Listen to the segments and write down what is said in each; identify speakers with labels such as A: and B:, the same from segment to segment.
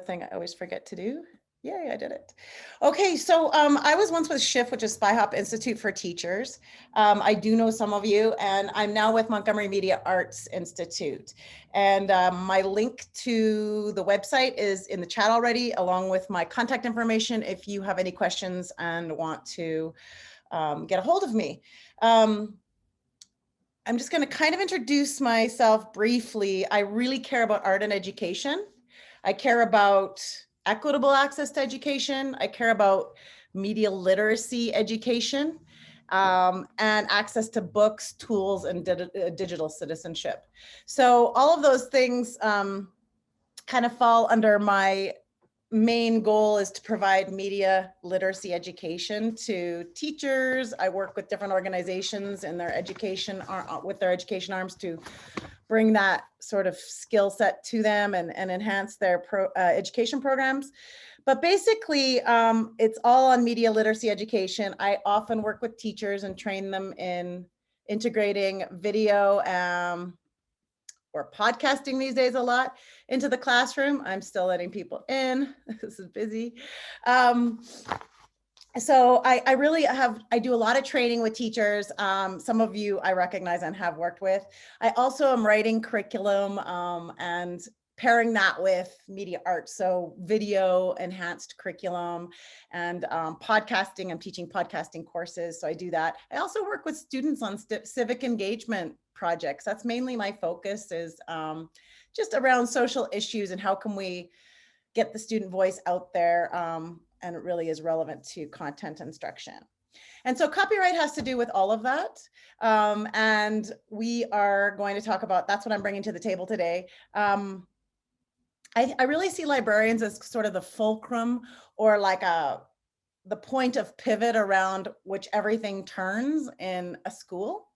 A: thing I always forget to do. Yay, I did it. Okay, so I was once with SHIFT, which is Spy Hop Institute for Teachers. I do know some of you, and I'm now with Montgomery Media Arts Institute. And my link to the website is in the chat already, along with my contact information if you have any questions and want to get a hold of me. I'm just going to kind of introduce myself briefly. I really care about art and education. I care about equitable access to education. I care about media literacy education and access to books, tools, and digital citizenship. So all of those things kind of fall under my main goal is to provide media literacy education to teachers. I work with different organizations and their education with their education arms to bring that sort of skill set to them and enhance their education programs. But basically, it's all on media literacy education. I often work with teachers and train them in integrating video or podcasting these days a lot into the classroom. I'm still letting people in. This is busy. So I really I do a lot of training with teachers. Some of you I recognize and have worked with. I also am writing curriculum and pairing that with media arts, so video enhanced curriculum and podcasting. I'm teaching podcasting courses, so I do that. I also work with students on civic engagement projects. That's mainly my focus is just around social issues and how can we get the student voice out there and it really is relevant to content instruction. And so copyright has to do with all of that. And we are going to talk about, that's what I'm bringing to the table today. I really see librarians as sort of the fulcrum or like the point of pivot around which everything turns in a school.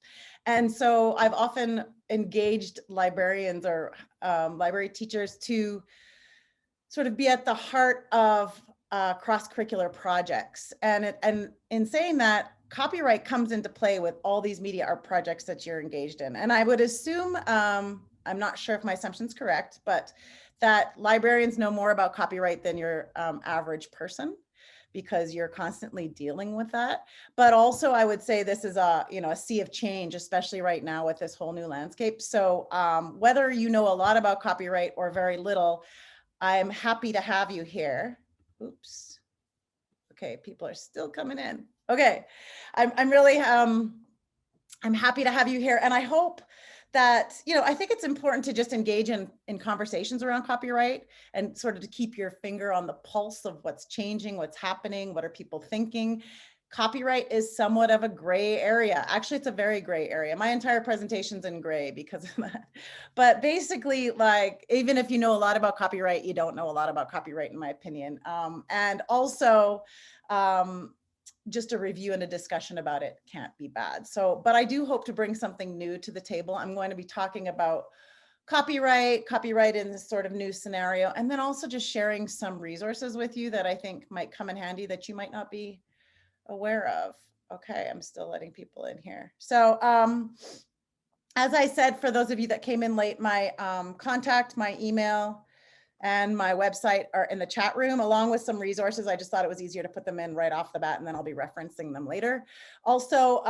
A: And so I've often engaged librarians or library teachers to sort of be at the heart of cross-curricular projects. And in saying that, copyright comes into play with all these media art projects that you're engaged in. And I would assume, I'm not sure if my assumption's correct, but that librarians know more about copyright than your average person, because you're constantly dealing with that. But also I would say this is a sea of change, especially right now with this whole new landscape. So whether you know a lot about copyright or very little, I'm happy to have you here. Oops. Okay, people are still coming in. Okay, I'm really I'm happy to have you here, and I hope that I think it's important to just engage in conversations around copyright and sort of to keep your finger on the pulse of what's changing, what's happening, what are people thinking. Copyright is somewhat of a gray area. Actually, it's a very gray area. My entire presentation's in gray because of that. But basically, like, even if you know a lot about copyright, you don't know a lot about copyright, in my opinion. And also, just a review and a discussion about it can't be bad. So, but I do hope to bring something new to the table. I'm going to be talking about copyright in this sort of new scenario, and then also just sharing some resources with you that I think might come in handy that you might not be aware of. Okay, I'm still letting people in here. So as I said, for those of you that came in late, my contact, my email, and my website are in the chat room, along with some resources. I just thought it was easier to put them in right off the bat, and then I'll be referencing them later. Also,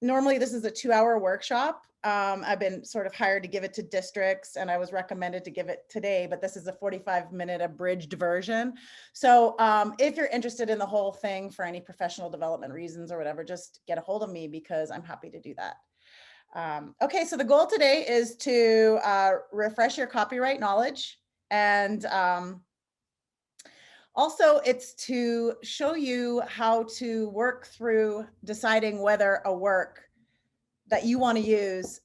A: normally this is a 2-hour workshop. I've been sort of hired to give it to districts, and I was recommended to give it today, but this is a 45-minute abridged version. So if you're interested in the whole thing for any professional development reasons or whatever, just get a hold of me because I'm happy to do that. Okay, so the goal today is to refresh your copyright knowledge. And also it's to show you how to work through deciding whether a work that you want to use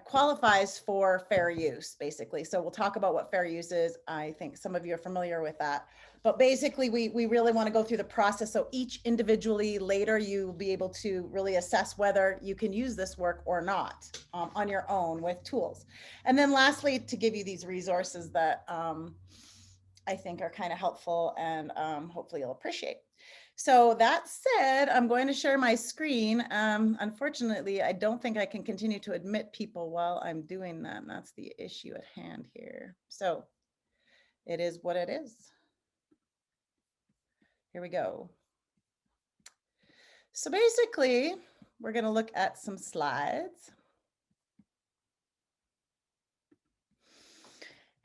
A: qualifies for fair use, basically. So we'll talk about what fair use is. I think some of you are familiar with that. But basically, we really want to go through the process. So each individually later, you'll be able to really assess whether you can use this work or not on your own with tools. And then lastly, to give you these resources that I think are kind of helpful and hopefully you'll appreciate. So that said, I'm going to share my screen. Unfortunately, I don't think I can continue to admit people while I'm doing that. And that's the issue at hand here. So it is what it is. Here we go. So basically, we're going to look at some slides.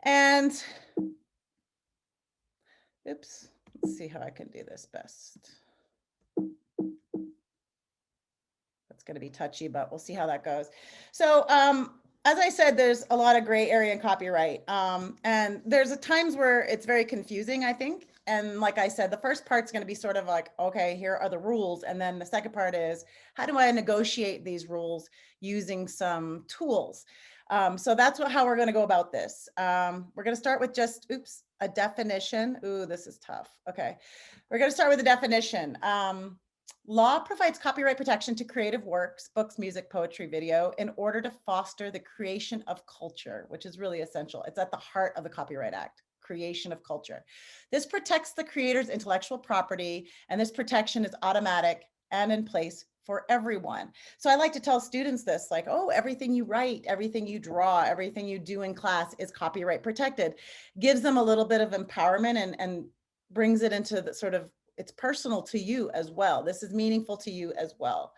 A: And, oops, let's see how I can do this best. That's going to be touchy, but we'll see how that goes. So, as I said, there's a lot of gray area in copyright. And there's times where it's very confusing, I think. And like I said, the first part's going to be sort of like, okay, here are the rules. And then the second part is, how do I negotiate these rules using some tools? So that's how we're going to go about this. We're going to start with just, oops, a definition. Ooh, this is tough. Okay. We're going to start with a definition. Law provides copyright protection to creative works, books, music, poetry, video, in order to foster the creation of culture, which is really essential. It's at the heart of the Copyright Act, creation of culture. This protects the creator's intellectual property, and this protection is automatic and in place for everyone. So I like to tell students this, like, oh, everything you write, everything you draw, everything you do in class is copyright protected. Gives them a little bit of empowerment and brings it into the sort of, it's personal to you as well. This is meaningful to you as well.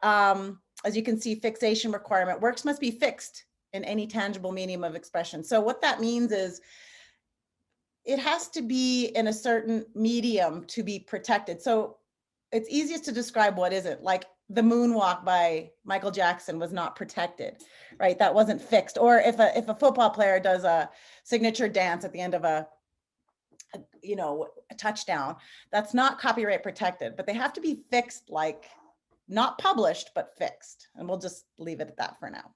A: As you can see, fixation requirement, works must be fixed in any tangible medium of expression. So what that means is it has to be in a certain medium to be protected. So it's easiest to describe what isn't, like the moonwalk by Michael Jackson was not protected, right? That wasn't fixed. Or if a football player does a signature dance at the end of a touchdown, that's not copyright protected, but they have to be fixed, like not published, but fixed. And we'll just leave it at that for now.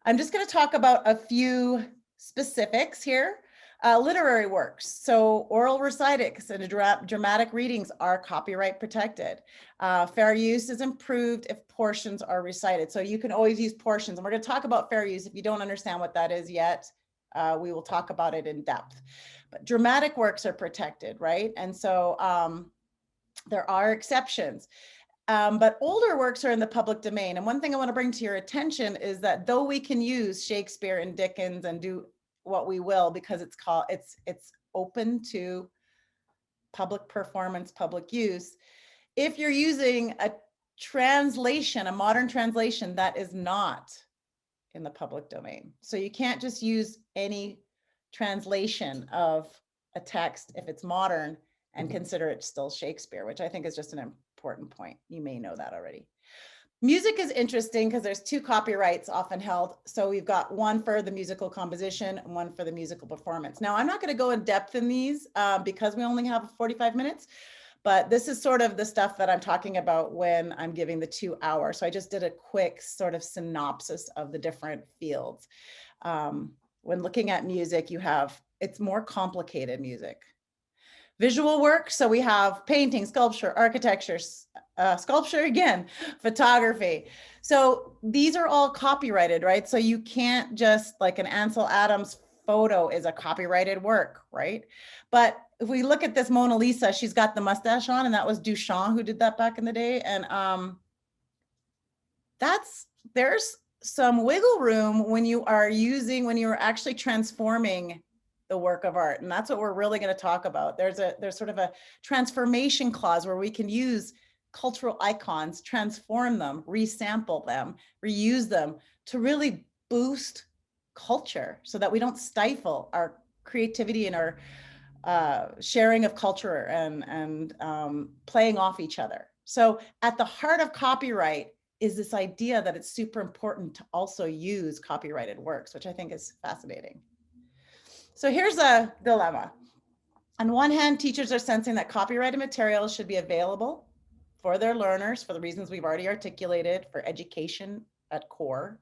A: I'm just going to talk about a few specifics here. Literary works, so oral recitings and dramatic readings are copyright protected. Fair use is improved if portions are recited. So you can always use portions. And we're going to talk about fair use. If you don't understand what that is yet, we will talk about it in depth. But dramatic works are protected, right? And so there are exceptions. But older works are in the public domain. And one thing I want to bring to your attention is that though we can use Shakespeare and Dickens and do what we will, because it's open to public performance, public use, if you're using a translation, a modern translation, that is not in the public domain. So you can't just use any translation of a text if it's modern and consider it still Shakespeare, which I think is just an important point. You may know that already. Music is interesting because there's two copyrights often held. So we've got one for the musical composition and one for the musical performance. Now, I'm not going to go in depth in these because we only have 45 minutes, but this is sort of the stuff that I'm talking about when I'm giving the 2 hour. So I just did a quick sort of synopsis of the different fields. When looking at music, it's more complicated music. Visual work, so we have painting, sculpture, architecture, sculpture again, photography. So these are all copyrighted, right? So you can't just, like an Ansel Adams photo is a copyrighted work, right? But if we look at this Mona Lisa, she's got the mustache on, and that was Duchamp who did that back in the day. And there's some wiggle room when you're actually transforming the work of art. And that's what we're really going to talk about. There's sort of a transformation clause where we can use cultural icons, transform them, resample them, reuse them to really boost culture so that we don't stifle our creativity and our sharing of culture and playing off each other. So at the heart of copyright is this idea that it's super important to also use copyrighted works, which I think is fascinating. So here's a dilemma. On one hand, teachers are sensing that copyrighted materials should be available for their learners for the reasons we've already articulated, for education at core.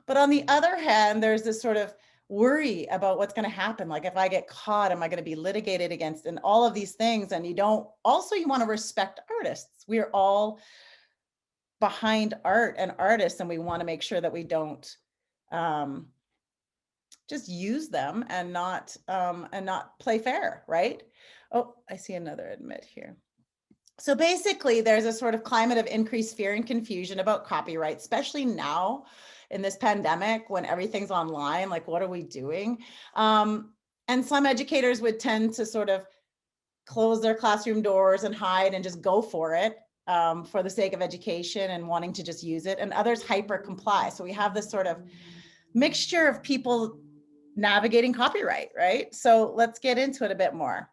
A: But on the other hand, there's this sort of worry about what's going to happen. Like, if I get caught, am I going to be litigated against, and all of these things. And you want to respect artists. We are all behind art and artists, and we want to make sure that we don't just use them and not play fair, right? Oh, I see another admit here. So basically, there's a sort of climate of increased fear and confusion about copyright, especially now in this pandemic when everything's online. Like, what are we doing? And And some educators would tend to sort of close their classroom doors and hide and just go for it for the sake of education and wanting to just use it. And others hyper comply. So we have this sort of mixture of people navigating copyright, right? So let's get into it a bit more.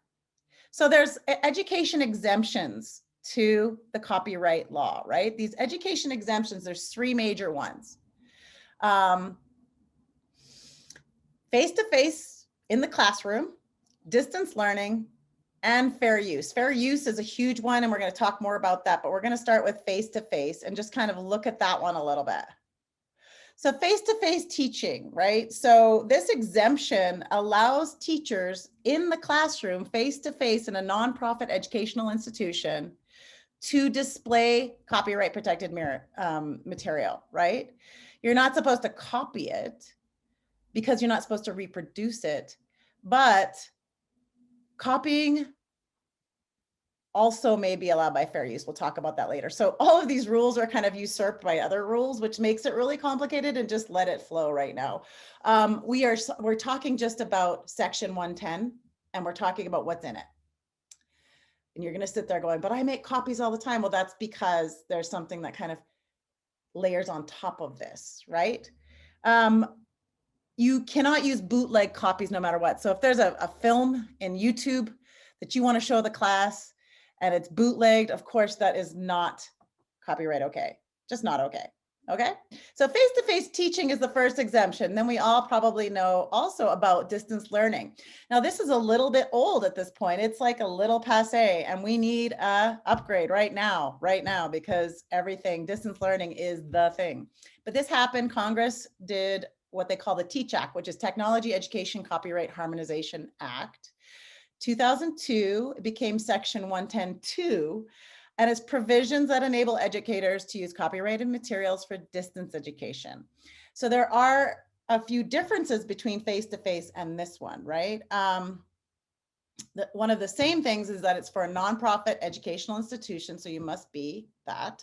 A: So there's education exemptions to the copyright law, right? These education exemptions, there's three major ones. Face-to-face in the classroom, distance learning, and fair use. Fair use is a huge one, and we're going to talk more about that, but we're going to start with face-to-face and just kind of look at that one a little bit. So face-to-face teaching, right? So this exemption allows teachers in the classroom, face-to-face in a nonprofit educational institution, to display copyright protected material, right? You're not supposed to copy it because you're not supposed to reproduce it, but copying also may be allowed by fair use. We'll talk about that later. So all of these rules are kind of usurped by other rules, which makes it really complicated, and just let it flow right now. We're talking just about section 110, and we're talking about what's in it. And you're going to sit there going, but I make copies all the time. Well, that's because there's something that kind of layers on top of this, right? You cannot use bootleg copies no matter what. So if there's a film in YouTube that you want to show the class and it's bootlegged, of course, that is not copyright okay. Just not okay. Okay. So face-to-face teaching is the first exemption. Then we all probably know also about distance learning. Now, this is a little bit old at this point. It's like a little passé, and we need a upgrade right now, because everything, distance learning is the thing. But this happened. Congress did what they call the TEACH Act, which is Technology Education Copyright Harmonization Act. 2002, it became Section 110.2, and it's provisions that enable educators to use copyrighted materials for distance education. So there are a few differences between face-to-face and this one, right? One of the same things is that it's for a nonprofit educational institution, so you must be that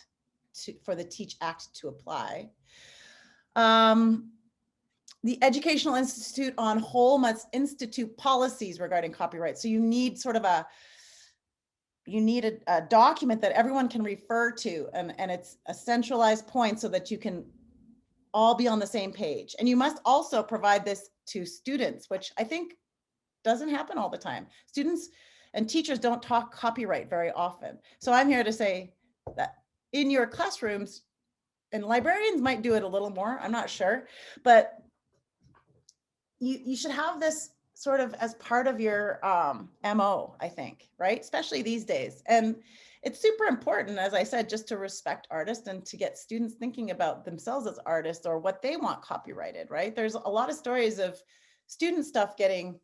A: for the TEACH Act to apply. The educational institute on whole must institute policies regarding copyright. So you need sort of a document that everyone can refer to, and it's a centralized point so that you can all be on the same page. And you must also provide this to students, which I think doesn't happen all the time. Students and teachers don't talk copyright very often. So I'm here to say that in your classrooms, and librarians might do it a little more, I'm not sure, but you should have this sort of as part of your MO, I think, right? Especially these days. And it's super important, as I said, just to respect artists and to get students thinking about themselves as artists or what they want copyrighted, right? There's a lot of stories of student stuff getting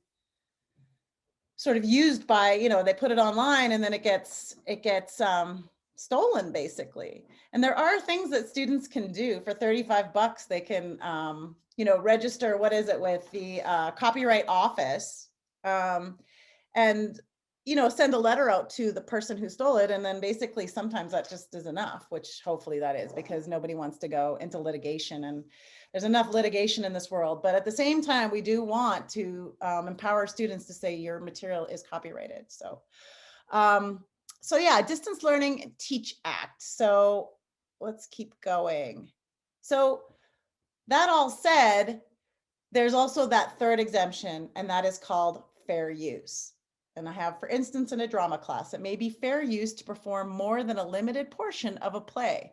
A: sort of used by, they put it online and then it gets stolen, basically. And there are things that students can do for $35. They can register, what is it, with the Copyright Office, and send a letter out to the person who stole it. And then basically sometimes that just is enough, which hopefully that is, because nobody wants to go into litigation, and there's enough litigation in this world. But at the same time, we do want to empower students to say your material is copyrighted. So yeah, Distance Learning TEACH Act. So let's keep going. So that all said, there's also that third exemption, and that is called fair use. And I have, for instance, in a drama class, it may be fair use to perform more than a limited portion of a play.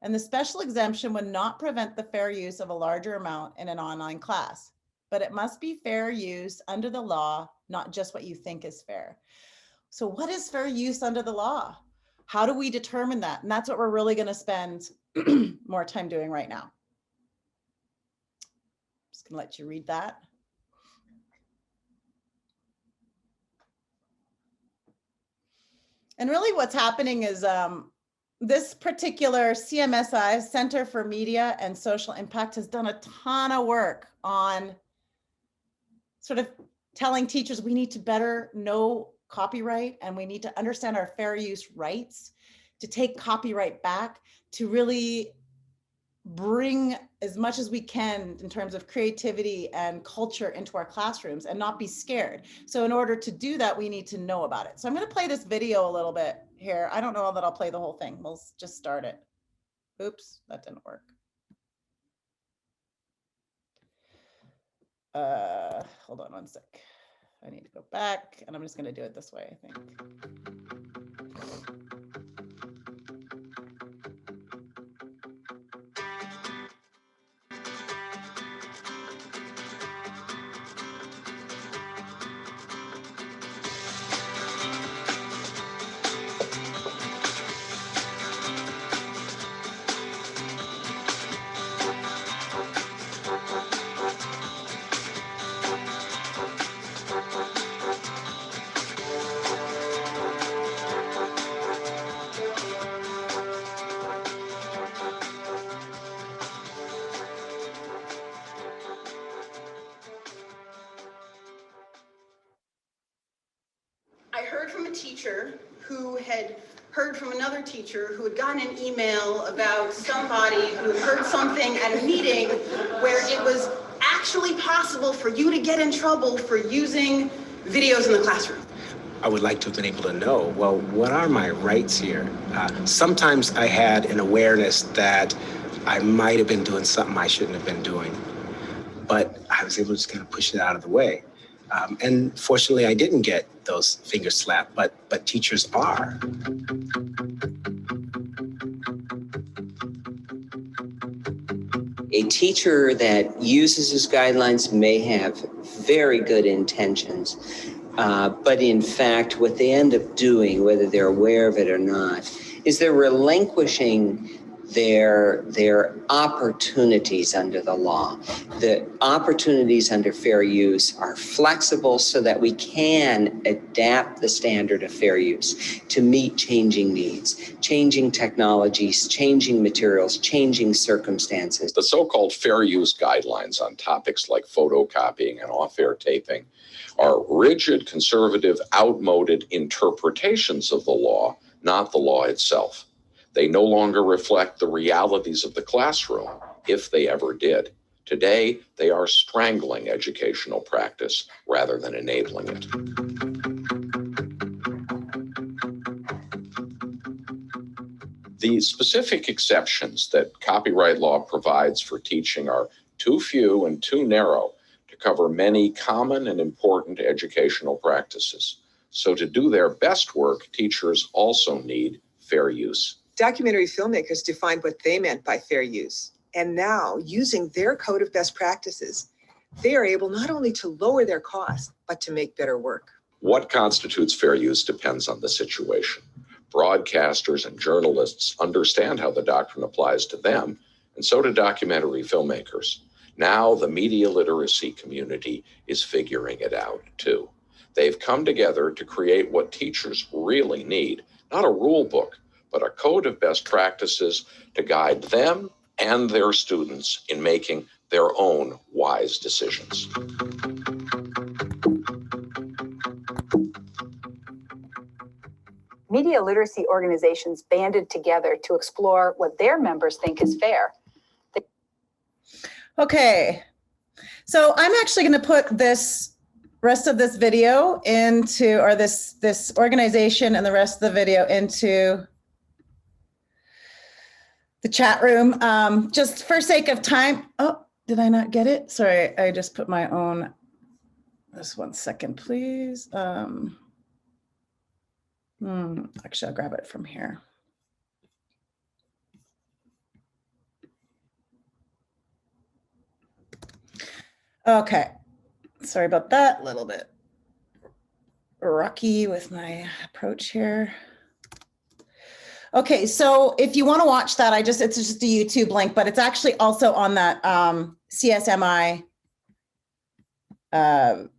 A: And the special exemption would not prevent the fair use of a larger amount in an online class, but it must be fair use under the law, not just what you think is fair. So what is fair use under the law? How do we determine that? And that's what we're really going to spend more time doing right now. Just going to let you read that. And really what's happening is this particular CMSI, Center for Media and Social Impact, has done a ton of work on sort of telling teachers we need to better know copyright, and we need to understand our fair use rights, to take copyright back, to really bring as much as we can in terms of creativity and culture into our classrooms and not be scared. So in order to do that, we need to know about it. So I'm going to play this video a little bit here. I don't know that I'll play the whole thing. We'll just start it. Oops, that didn't work. Hold on one sec. I need to go back, and I'm just going to do it this way, I think.
B: I heard from a teacher who had heard from another teacher who had gotten an email about somebody who had heard something at a meeting where it was actually possible for you to get in trouble for using videos in the classroom.
C: I would like to have been able to know, well, what are my rights here? Sometimes I had an awareness that I might have been doing something I shouldn't have been doing, but I was able to just kind of push it out of the way. And fortunately, I didn't get those fingers slapped, but teachers are.
D: A teacher that uses his guidelines may have very good intentions, but in fact, what they end up doing, whether they're aware of it or not, is they're relinquishing their opportunities under the law. The opportunities under fair use are flexible so that we can adapt the standard of fair use to meet changing needs, changing technologies, changing materials, changing circumstances.
E: The so-called fair use guidelines on topics like photocopying and off-air taping are rigid, conservative, outmoded interpretations of the law, not the law itself. They no longer reflect the realities of the classroom, if they ever did. Today, they are strangling educational practice rather than enabling it. The specific exceptions that copyright law provides for teaching are too few and too narrow to cover many common and important educational practices. So to do their best work, teachers also need fair use.
F: Documentary filmmakers defined what they meant by fair use. And now, using their code of best practices, they are able not only to lower their costs, but to make better work.
E: What constitutes fair use depends on the situation. Broadcasters and journalists understand how the doctrine applies to them, and so do documentary filmmakers. Now, the media literacy community is figuring it out, too. They've come together to create what teachers really need, not a rule book, but a code of best practices to guide them and their students in making their own wise decisions.
G: Media literacy organizations banded together to explore what their members think is fair.
A: Okay, so I'm actually going to put this rest of this video into, or this organization and the rest of the video into the chat room, just for sake of time. Oh, did I not get it? Sorry, I just put my own, just 1 second, please. Actually, I'll grab it from here. Okay, sorry about that, a little bit rocky with my approach here. Okay, so if you want to watch that, it's just a YouTube link, but it's actually also on that CSMI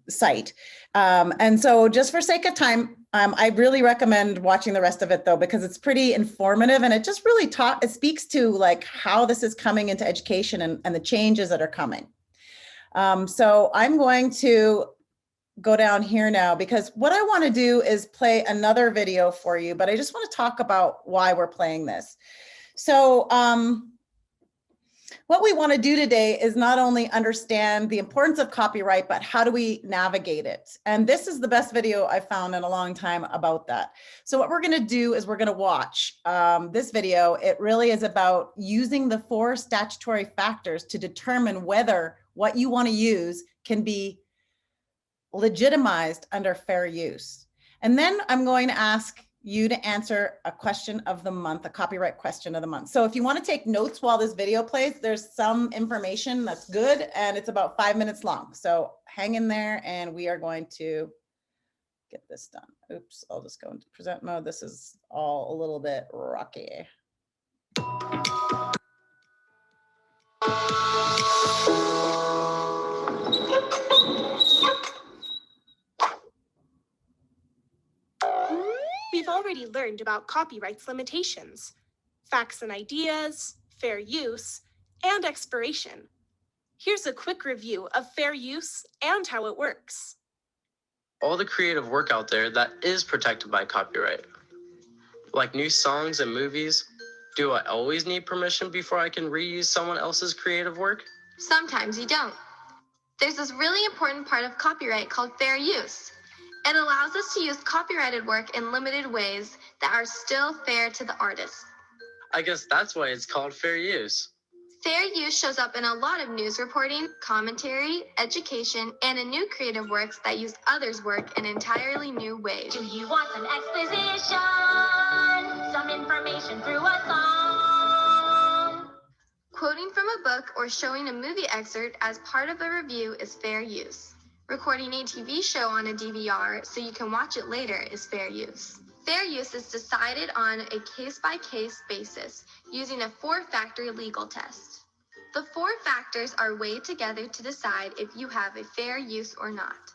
A: site. And so just for sake of time, I really recommend watching the rest of it though, because it's pretty informative and it just really it speaks to like how this is coming into education and the changes that are coming. So I'm going to go down here now because what I want to do is play another video for you, but I just want to talk about why we're playing this. So what we want to do today is not only understand the importance of copyright, but how do we navigate it? And this is the best video I've found in a long time about that. So what we're going to do is we're going to watch this video. It really is about using the 4 statutory factors to determine whether what you want to use can be legitimized under fair use. And then I'm going to ask you to answer a question of the month, a copyright question of the month. So if you want to take notes while this video plays, there's some information that's good, and it's about 5 minutes long. So hang in there and we are going to get this done. Oops, I'll just go into present mode. This is all a little bit rocky.
H: We've already learned about copyright's limitations, facts and ideas, fair use, and expiration. Here's a quick review of fair use and how it works.
I: All the creative work out there that is protected by copyright. Like new songs and movies, do I always need permission before I can reuse someone else's creative work?
J: Sometimes you don't. There's this really important part of copyright called fair use. It allows us to use copyrighted work in limited ways that are still fair to the artist.
I: I guess that's why it's called fair use.
J: Fair use shows up in a lot of news reporting, commentary, education, and in new creative works that use others' work in entirely new ways.
K: Do you want some exposition? Some information through a song?
J: Quoting from a book or showing a movie excerpt as part of a review is fair use. Recording a TV show on a DVR so you can watch it later is fair use. Fair use is decided on a case-by-case basis using a 4-factor legal test. The 4 factors are weighed together to decide if you have a fair use or not.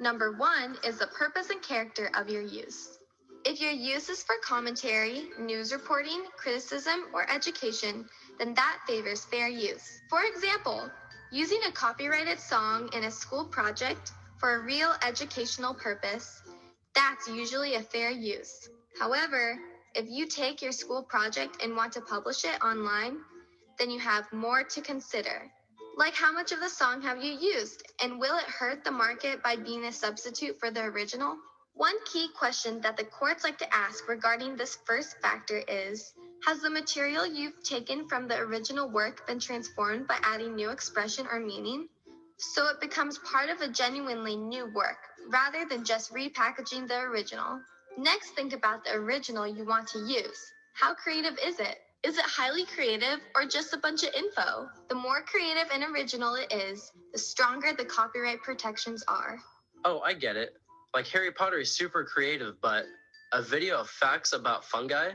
J: Number 1 is the purpose and character of your use. If your use is for commentary, news reporting, criticism, or education, then that favors fair use. For example, using a copyrighted song in a school project for a real educational purpose, that's usually a fair use. However, if you take your school project and want to publish it online, then you have more to consider. Like, how much of the song have you used, and will it hurt the market by being a substitute for the original? One key question that the courts like to ask regarding this first factor is, has the material you've taken from the original work been transformed by adding new expression or meaning? So it becomes part of a genuinely new work, rather than just repackaging the original. Next, think about the original you want to use. How creative is it? Is it highly creative or just a bunch of info? The more creative and original it is, the stronger the copyright protections are.
I: Oh, I get it. Like Harry Potter is super creative, but a video of facts about fungi?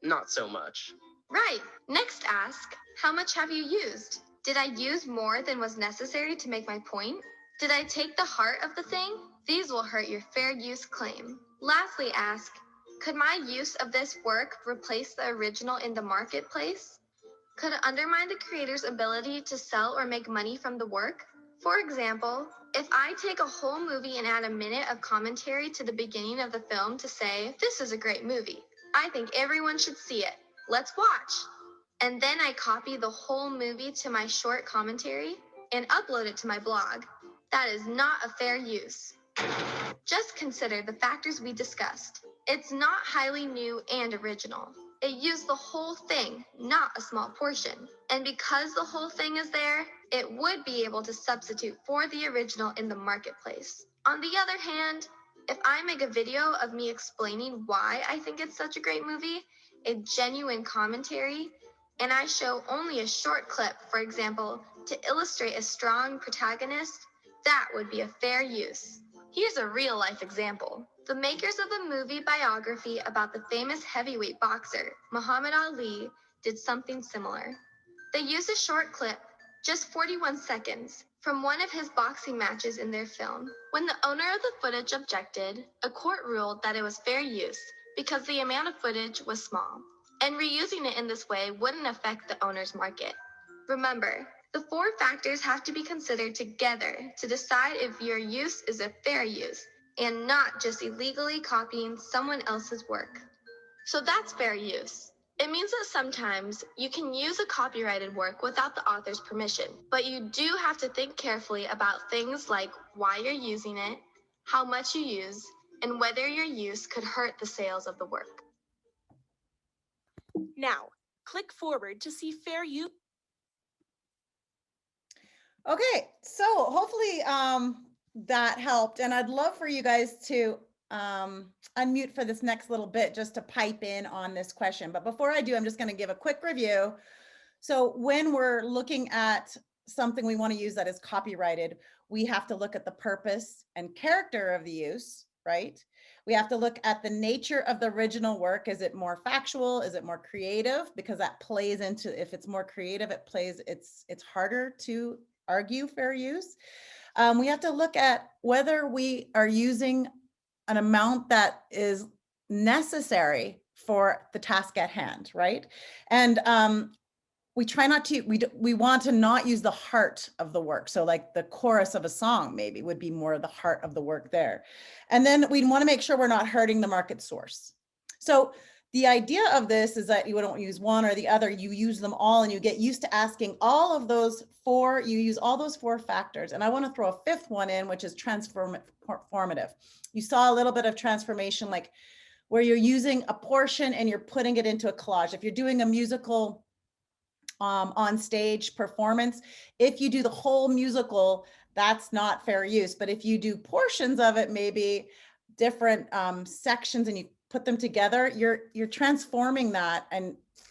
I: Not so much.
J: Right. Next, ask, how much have you used? Did I use more than was necessary to make my point? Did I take the heart of the thing? These will hurt your fair use claim. Lastly, ask, could my use of this work replace the original in the marketplace? Could it undermine the creator's ability to sell or make money from the work? For example, if I take a whole movie and add a minute of commentary to the beginning of the film to say, this is a great movie, I think everyone should see it, let's watch, and then I copy the whole movie to my short commentary and upload it to my blog, that is not a fair use. Just consider the factors we discussed. It's not highly new and original. It used the whole thing, not a small portion. And because the whole thing is there, it would be able to substitute for the original in the marketplace. On the other hand, if I make a video of me explaining why I think it's such a great movie, a genuine commentary, and I show only a short clip, for example, to illustrate a strong protagonist, that would be a fair use. Here's a real-life example. The makers of the movie biography about the famous heavyweight boxer, Muhammad Ali, did something similar. They used a short clip, just 41 seconds, from one of his boxing matches in their film. When the owner of the footage objected, a court ruled that it was fair use because the amount of footage was small, and reusing it in this way wouldn't affect the owner's market. Remember, the 4 factors have to be considered together to decide if your use is a fair use and not just illegally copying someone else's work. So that's fair use. It means that sometimes you can use a copyrighted work without the author's permission, but you do have to think carefully about things like why you're using it, how much you use, and whether your use could hurt the sales of the work.
H: Now, click forward to see fair use.
A: Okay, so hopefully that helped, and I'd love for you guys to unmute for this next little bit just to pipe in on this question. But before I do, I'm just going to give a quick review. So when we're looking at something we want to use that is copyrighted, we have to look at the purpose and character of the use, right? We have to look at the nature of the original work. Is it more factual? Is it more creative? Because that plays into, if it's more creative, it's harder to argue fair use. We have to look at whether we are using an amount that is necessary for the task at hand, right? And we try not to, we want to not use the heart of the work. So like the chorus of a song maybe would be more the heart of the work there. And then we want to make sure we're not hurting the market source. So the idea of this is that you don't use one or the other, you use them all, and you get used to asking all of those four, you use all those four factors. And I want to throw a fifth one in, which is transformative. You saw a little bit of transformation, like where you're using a portion and you're putting it into a collage. If you're doing a musical on stage performance, if you do the whole musical, that's not fair use. But if you do portions of it, maybe different sections, and you put them together, you're transforming that,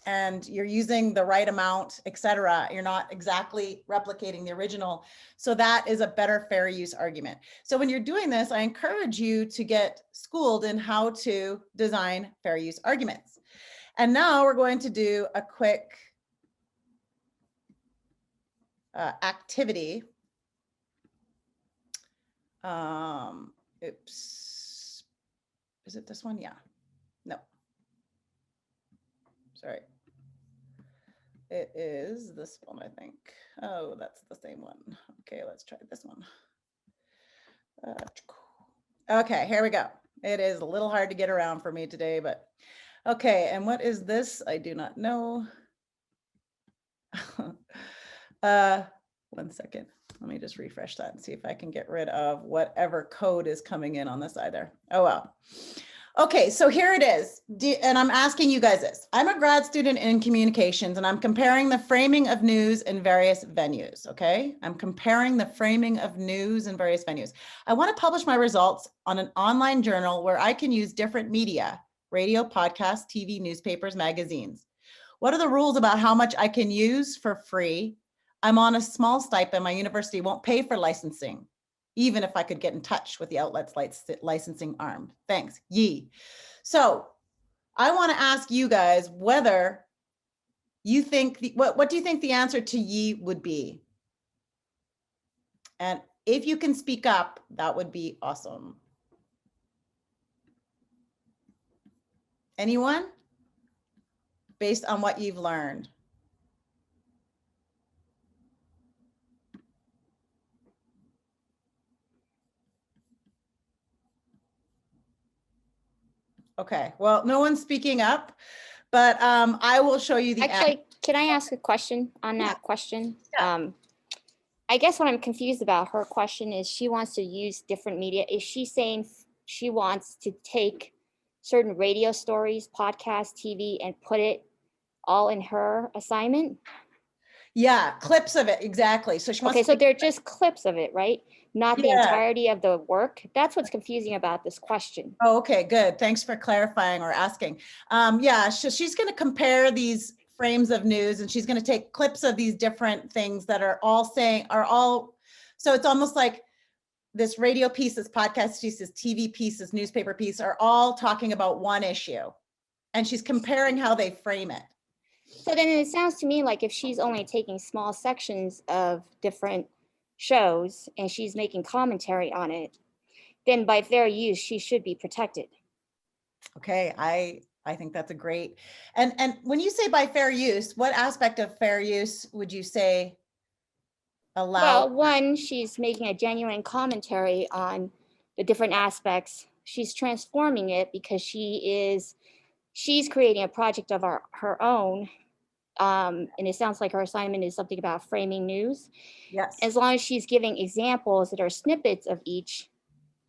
A: and you're using the right amount, etc. You're not exactly replicating the original. So that is a better fair use argument. So when you're doing this, I encourage you to get schooled in how to design fair use arguments. And now we're going to do a quick activity. Oops. Is it this one? Yeah. No. Sorry. It is this one, I think. Oh, that's the same one. Okay, let's try this one. Okay, here we go. It is a little hard to get around for me today, but okay. And what is this? I do not know. 1 second. Let me just refresh that and see if I can get rid of whatever code is coming in on the side there. Oh, well. Okay, so here it is. And I'm asking you guys this. I'm a grad student in communications, and I'm comparing the framing of news in various venues, okay? I'm comparing the framing of news in various venues. I want to publish my results on an online journal where I can use different media, radio, podcasts, TV, newspapers, magazines. What are the rules about how much I can use for free? I'm on a small stipend. My university won't pay for licensing, even if I could get in touch with the outlet's licensing arm. Thanks, Yi. So I want to ask you guys whether you think, what do you think the answer to Yi would be? And if you can speak up, that would be awesome. Anyone? Based on what you've learned. Okay, well, no one's speaking up, but I will show you the.
L: Actually, can I ask a question on that question? I guess what I'm confused about her question is she wants to use different media. Is she saying she wants to take certain radio stories, podcasts, TV, and put it all in her assignment?
A: Yeah, clips of it, exactly. So she wants.
L: Okay, so they're just clips of it, right? Not the entirety of the work. That's what's confusing about this question.
A: Oh, okay, good. Thanks for clarifying or asking. Yeah, so she's going to compare these frames of news, and she's going to take clips of these different things that are all so it's almost like this radio piece, this podcast piece, this TV piece, this newspaper piece are all talking about one issue, and she's comparing how they frame it.
L: So then it sounds to me like if she's only taking small sections of different shows and she's making commentary on it, then by fair use, she should be protected.
A: Okay, I think that's a great, and when you say by fair use, what aspect of fair use would you say allow?
L: Well, one, she's making a genuine commentary on the different aspects. She's transforming it because she is she's creating a project of her own. And it sounds like her assignment is something about framing news.
A: Yes.
L: As long as she's giving examples that are snippets of each,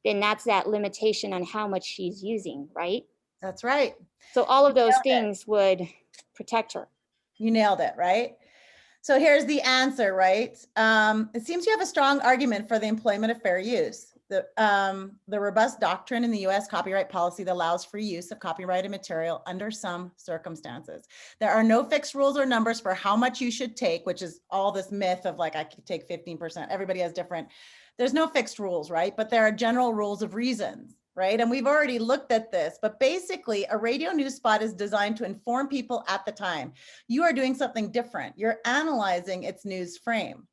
L: then that's that limitation on how much she's using, right?
A: That's right.
L: So all of those
A: nailed it.
L: things would protect her.
A: You nailed it, right? So here's the answer, right? It seems you have a strong argument for the employment of fair use. The robust doctrine in the US copyright policy that allows free use of copyrighted material under some circumstances. There are no fixed rules or numbers for how much you should take, which is all this myth of like, I could take 15%. Everybody has different, there's no fixed rules, right? But there are general rules of reasons, right? And we've already looked at this, but basically a radio news spot is designed to inform people at the time. You are doing something different. You're analyzing its news frame.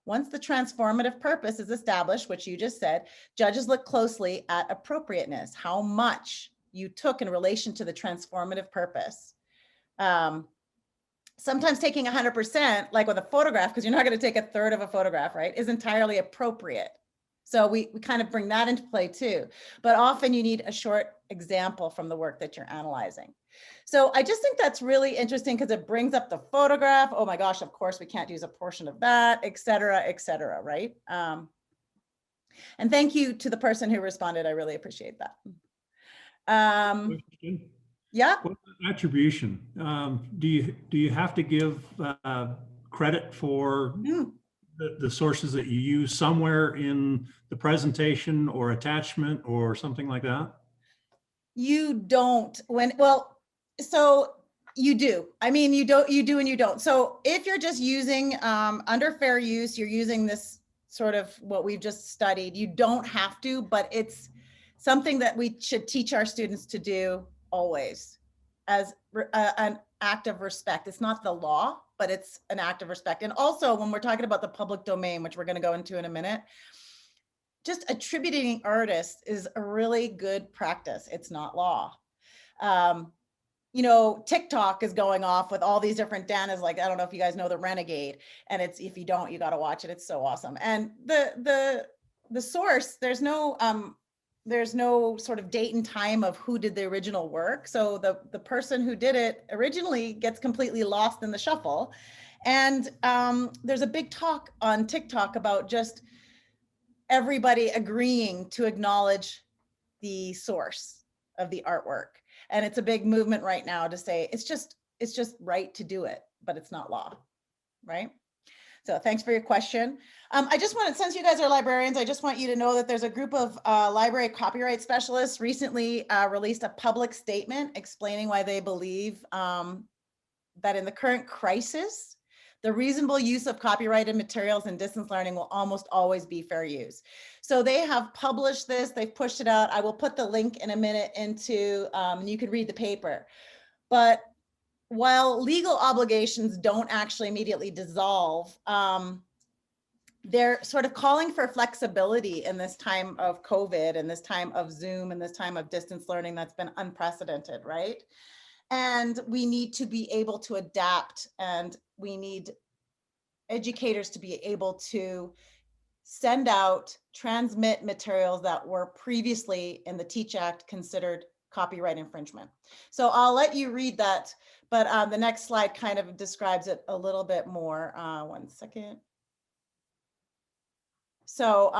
A: Once the transformative purpose is established, which you just said, judges look closely at appropriateness, how much you took in relation to the transformative purpose. Sometimes taking 100%, like with a photograph, because you're not going to take a third of a photograph, right, is entirely appropriate. So we kind of bring that into play too. But often you need a short example from the work that you're analyzing. So I just think that's really interesting because it brings up the photograph. Oh my gosh, of course we can't use a portion of that, et cetera, right? And thank you to the person who responded. I really appreciate that. Yeah.
M: What about attribution? Do you have to give credit for the sources that you use somewhere in the presentation or attachment or something like that?
A: You don't so you do. I mean, you do and you don't. So if you're just using under fair use, you're using this sort of what we've just studied, you don't have to, but it's something that we should teach our students to do always as an act of respect. It's not the law, but it's an act of respect. And also when we're talking about the public domain, which we're going to go into in a minute, just attributing artists is a really good practice. It's not law. You know, TikTok is going off with all these different Danas, like, I don't know if you guys know the Renegade, and it's, if you don't, you got to watch it. It's so awesome. And the source, there's no sort of date and time of who did the original work. So the person who did it originally gets completely lost in the shuffle. And there's a big talk on TikTok about just everybody agreeing to acknowledge the source of the artwork. And it's a big movement right now to say it's just right to do it, but it's not law, right? So thanks for your question. I just wanted, since you guys are librarians, I just want you to know that there's a group of library copyright specialists recently released a public statement explaining why they believe that in the current crisis, the reasonable use of copyrighted materials in distance learning will almost always be fair use. So they have published this, they've pushed it out. I will put the link in a minute into, and you can read the paper. But while legal obligations don't actually immediately dissolve, they're sort of calling for flexibility in this time of COVID and this time of Zoom and this time of distance learning that's been unprecedented, right? And we need to be able to adapt, and we need educators to be able to send out, transmit materials that were previously in the Teach Act considered copyright infringement. So I'll let you read that, but the next slide kind of describes it a little bit more. One second. So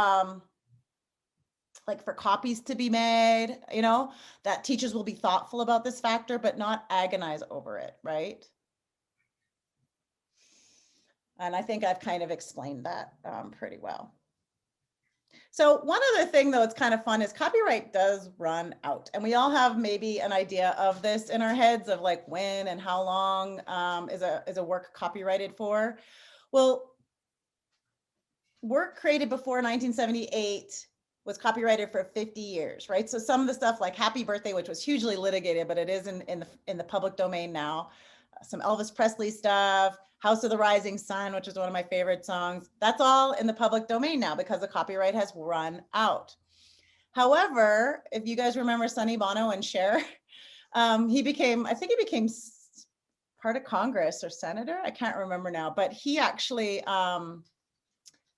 A: like for copies to be made, you know, that teachers will be thoughtful about this factor, but not agonize over it, right? And I think I've kind of explained that pretty well. So one other thing though, it's kind of fun, is copyright does run out. And we all have maybe an idea of this in our heads of like when and how long is a work copyrighted for. Well, work created before 1978 was copyrighted for 50 years, right? So some of the stuff like Happy Birthday, which was hugely litigated, but it is in the public domain now. Some Elvis Presley stuff, House of the Rising Sun, which is one of my favorite songs. That's all in the public domain now because the copyright has run out. However, if you guys remember Sonny, Bono, and Cher, he became part of Congress or senator. I can't remember now, but he actually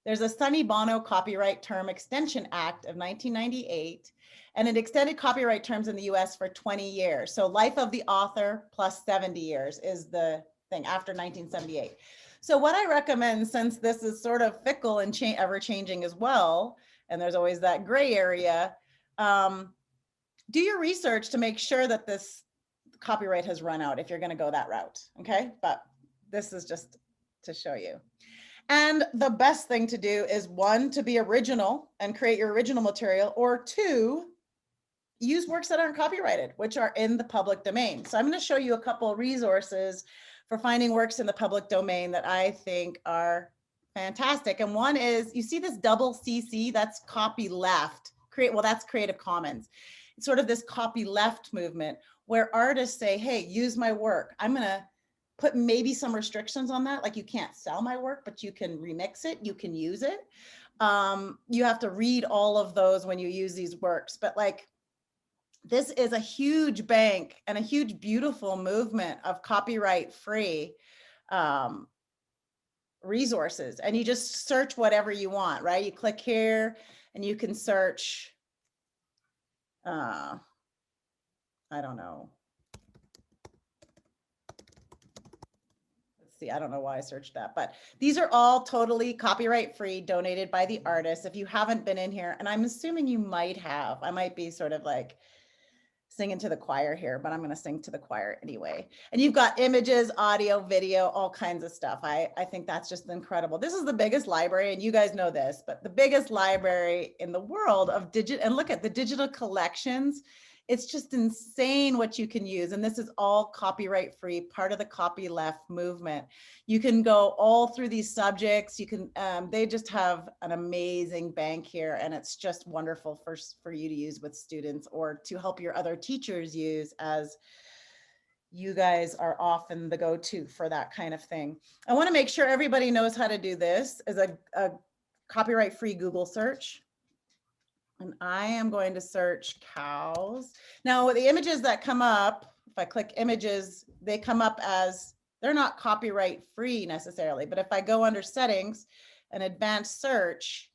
A: There's a Sonny Bono Copyright Term Extension Act of 1998, and it extended copyright terms in the US for 20 years. So life of the author plus 70 years is the thing after 1978. So what I recommend, since this is sort of fickle and ever changing as well, and there's always that gray area, do your research to make sure that this copyright has run out if you're going to go that route. Okay, but this is just to show you. And the best thing to do is, one, to be original and create your original material, or two, use works that aren't copyrighted, which are in the public domain. So I'm going to show you a couple of resources for finding works in the public domain that I think are fantastic. And one is, you see this double CC, that's copy left. Well, that's Creative Commons. It's sort of this copy left movement where artists say, hey, use my work. I'm going to put maybe some restrictions on that, like you can't sell my work, but you can remix it, you can use it. You have to read all of those when you use these works, but like, this is a huge bank and a huge, beautiful movement of copyright free resources. And you just search whatever you want, right? You click here and you can search, I don't know. See, I don't know why I searched that, but these are all totally copyright free, donated by the artist. If you haven't been in here, and I'm assuming you might have, I might be sort of like singing to the choir here, but I'm going to sing to the choir anyway. And you've got images, audio, video, all kinds of stuff. I think that's just incredible. This is the biggest library, and you guys know this, but the biggest library in the world of digital, and look at the digital collections. It's just insane what you can use. And this is all copyright free, part of the copyleft movement. You can go all through these subjects. You can, they just have an amazing bank here, and it's just wonderful for you to use with students or to help your other teachers use, as you guys are often the go-to for that kind of thing. I want to make sure everybody knows how to do this as a copyright free Google search. And I am going to search cows. Now, the images that come up, if I click images, they come up as, they're not copyright free necessarily, but if I go under settings and advanced search,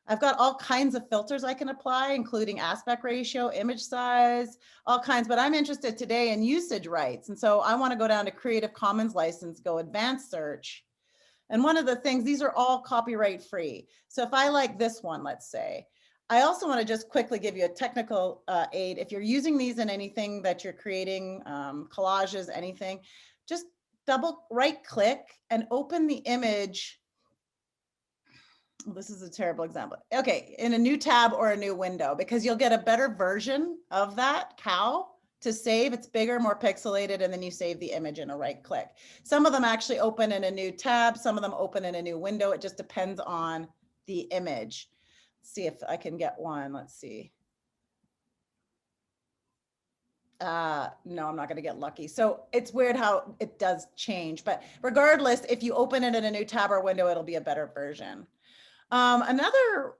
A: I've got all kinds of filters I can apply, including aspect ratio, image size, all kinds, but I'm interested today in usage rights. And so I want to go down to Creative Commons license, go advanced search. And one of the things, these are all copyright free. So if I like this one, let's say, I also want to just quickly give you a technical aid. If you're using these in anything that you're creating, collages, anything, just double right click and open the image. Well, this is a terrible example. Okay, in a new tab or a new window, because you'll get a better version of that cow to save. It's bigger, more pixelated, and then you save the image in a right click. Some of them actually open in a new tab. Some of them open in a new window. It just depends on the image. See if I can get one. Let's see. No, I'm not going to get lucky. So it's weird how it does change, but regardless, if you open it in a new tab or window, it'll be a better version. Another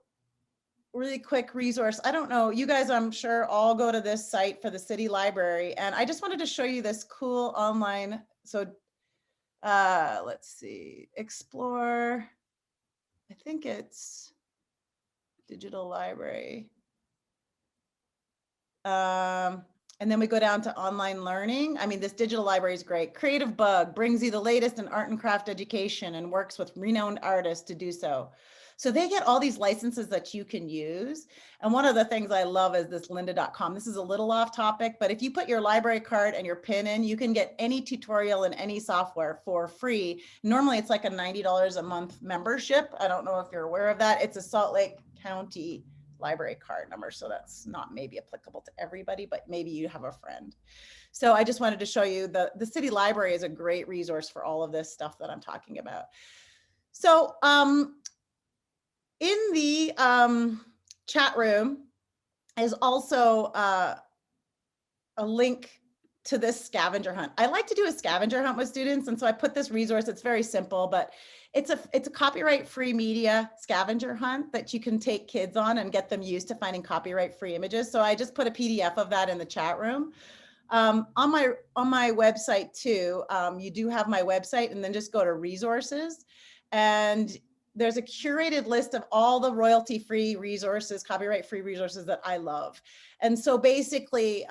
A: really quick resource. I don't know, you guys, I'm sure all go to this site for the city library. And I just wanted to show you this cool online. So let's see, explore. I think it's digital library. And then we go down to online learning. I mean, this digital library is great. Creative Bug brings you the latest in art and craft education and works with renowned artists to do so. So they get all these licenses that you can use. And one of the things I love is this lynda.com. This is a little off topic, but if you put your library card and your PIN in, you can get any tutorial in any software for free. Normally it's like a $90 a month membership. I don't know if you're aware of that. It's a Salt Lake County library card number. So that's not maybe applicable to everybody, but maybe you have a friend. So I just wanted to show you the city library is a great resource for all of this stuff that I'm talking about. So in the chat room is also a link to this scavenger hunt. I like to do a scavenger hunt with students. And so I put this resource, it's very simple, but it's a copyright free media scavenger hunt that you can take kids on and get them used to finding copyright free images. So I just put a PDF of that in the chat room. On my website too, you do have my website, and then just go to resources, and there's a curated list of all the royalty-free resources, copyright-free resources that I love. And so basically,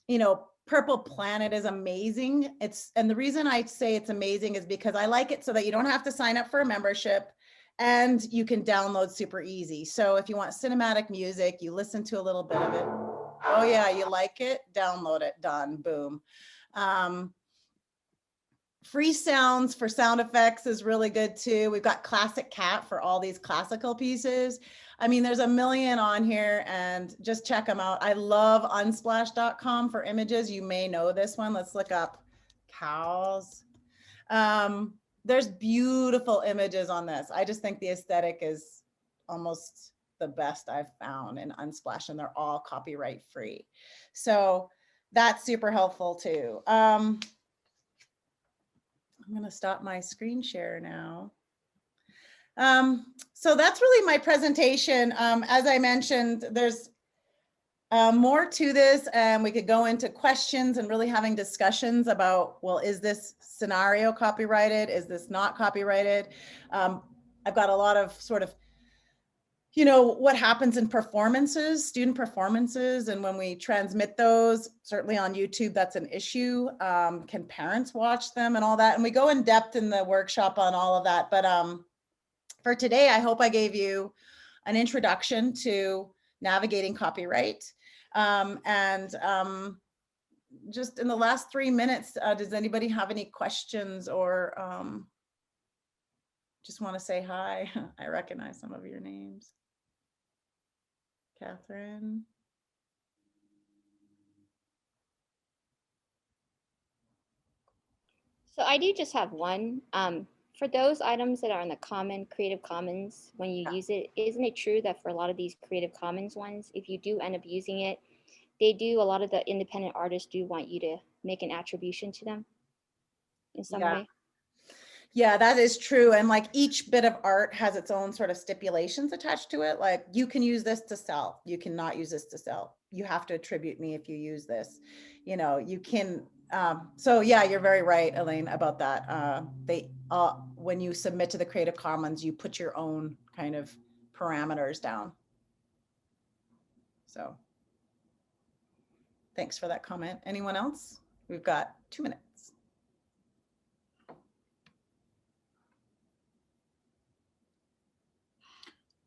A: you know, Purple Planet is amazing. And the reason I say it's amazing is because I like it so that you don't have to sign up for a membership and you can download super easy. So if you want cinematic music, you listen to a little bit of it. Oh yeah, you like it? Download it, done, boom. Free sounds for sound effects is really good too. We've got Classic Cat for all these classical pieces. I mean, there's a million on here and just check them out. I love unsplash.com for images. You may know this one. Let's look up cows. There's beautiful images on this. I just think the aesthetic is almost the best I've found in Unsplash, and they're all copyright free. So that's super helpful too. I'm going to stop my screen share now. So that's really my presentation. As I mentioned, there's more to this, and we could go into questions and really having discussions about, well, is this scenario copyrighted? Is this not copyrighted? I've got a lot of sort of, you know, what happens in performances, student performances, and when we transmit those, certainly on YouTube, that's an issue. Can parents watch them and all that? And we go in depth in the workshop on all of that. But for today, I hope I gave you an introduction to navigating copyright. Just in the last 3 minutes, does anybody have any questions or just want to say hi? I recognize some of your names. Catherine.
L: So I do just have one. For those items that are in the common Creative Commons, when you use it, isn't it true that for a lot of these Creative Commons ones, if you do end up using it, a lot of the independent artists do want you to make an attribution to them in some way?
A: Yeah, that is true. And like each bit of art has its own sort of stipulations attached to it. Like you can use this to sell. You cannot use this to sell. You have to attribute me if you use this. You know, you can. So yeah, you're very right, Elaine, about that. When you submit to the Creative Commons, you put your own kind of parameters down. So thanks for that comment. Anyone else? We've got 2 minutes.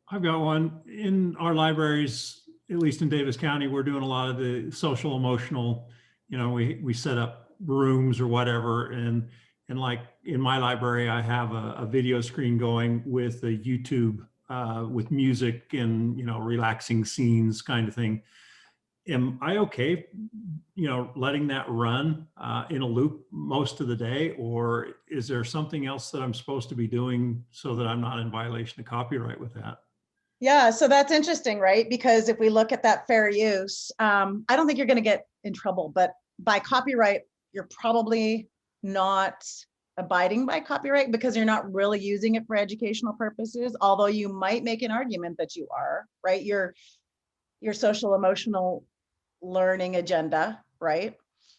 M: I've got one. In our libraries, at least in Davis County, we're doing a lot of the social emotional, you know, we set up rooms or whatever. And like in my library, I have a video screen going with a YouTube with music and, you know, relaxing scenes kind of thing. Am I okay, you know, letting that run in a loop most of the day? Or is there something else that I'm supposed to be doing so that I'm not in violation of copyright with that?
A: Yeah, so that's interesting, right? Because if we look at that fair use, I don't think you're going to get in trouble, but by copyright, you're probably not abiding by copyright because you're not really using it for educational purposes, although you might make an argument that you are, right? Your social emotional learning agenda, right?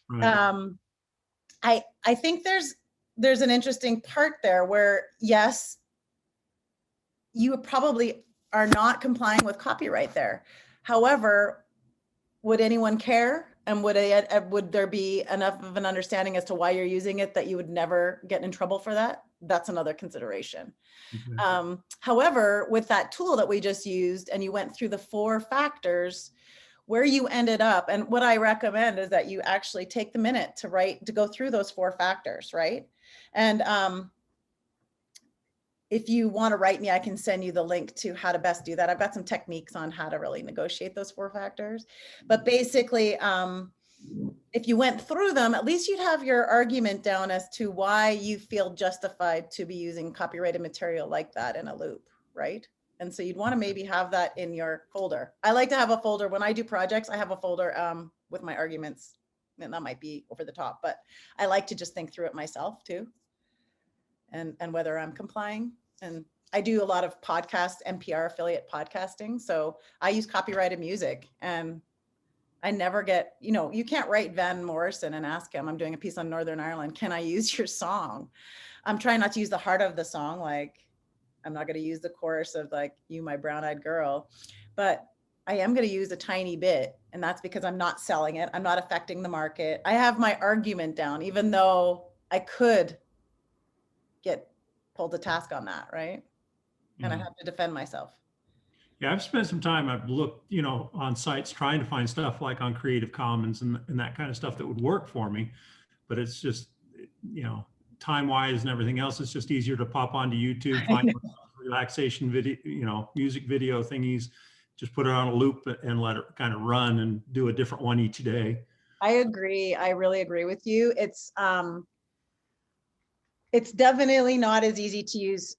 M: Right.
A: I think there's an interesting part there where, yes, you probably are not complying with copyright there. However, would anyone care? And would there be enough of an understanding as to why you're using it that you would never get in trouble for that? That's another consideration.
M: Okay.
A: However, with that tool that we just used and you went through the 4 factors, where you ended up, and what I recommend is that you actually take the minute to go through those 4 factors, right? And if you want to write me, I can send you the link to how to best do that. I've got some techniques on how to really negotiate those 4 factors. But basically, if you went through them, at least you'd have your argument down as to why you feel justified to be using copyrighted material like that in a loop, right? And so you'd want to maybe have that in your folder. I like to have a folder when I do projects. I have a folder with my arguments, and that might be over the top, but I like to just think through it myself too. And whether I'm complying. And I do a lot of NPR affiliate podcasting. So I use copyrighted music and I never get, you know, you can't write Van Morrison and ask him, I'm doing a piece on Northern Ireland, can I use your song? I'm trying not to use the heart of the song, like, I'm not going to use the chorus of like, you, my brown-eyed girl, but I am going to use a tiny bit. And that's because I'm not selling it. I'm not affecting the market. I have my argument down, even though I could get pulled to task on that, right? And I have to defend myself.
M: Yeah, I've spent some time, I've looked, on sites trying to find stuff like on Creative Commons and that kind of stuff that would work for me. But it's just, time-wise and everything else, it's just easier to pop onto YouTube, find relaxation video, music video thingies, just put it on a loop and let it kind of run and do a different one each day.
A: I agree. I really agree with you. It's definitely not as easy to use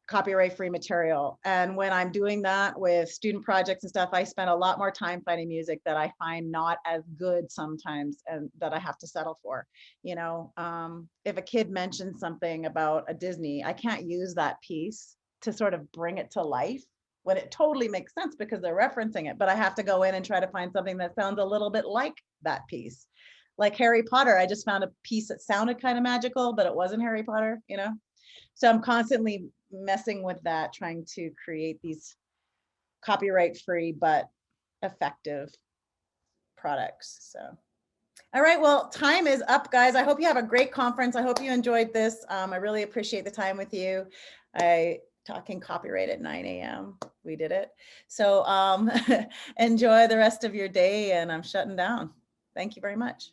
A: copyright-free material. And when I'm doing that with student projects and stuff, I spend a lot more time finding music that I find not as good sometimes and that I have to settle for. If a kid mentions something about a Disney, I can't use that piece to sort of bring it to life when it totally makes sense because they're referencing it, but I have to go in and try to find something that sounds a little bit like that piece. Like Harry Potter, I just found a piece that sounded kind of magical, but it wasn't Harry Potter, So I'm constantly messing with that, trying to create these copyright-free but effective products. So, all right, well, time is up, guys. I hope you have a great conference. I hope you enjoyed this. I really appreciate the time with you. Talking copyright at 9 a.m. We did it. So enjoy the rest of your day, and I'm shutting down. Thank you very much.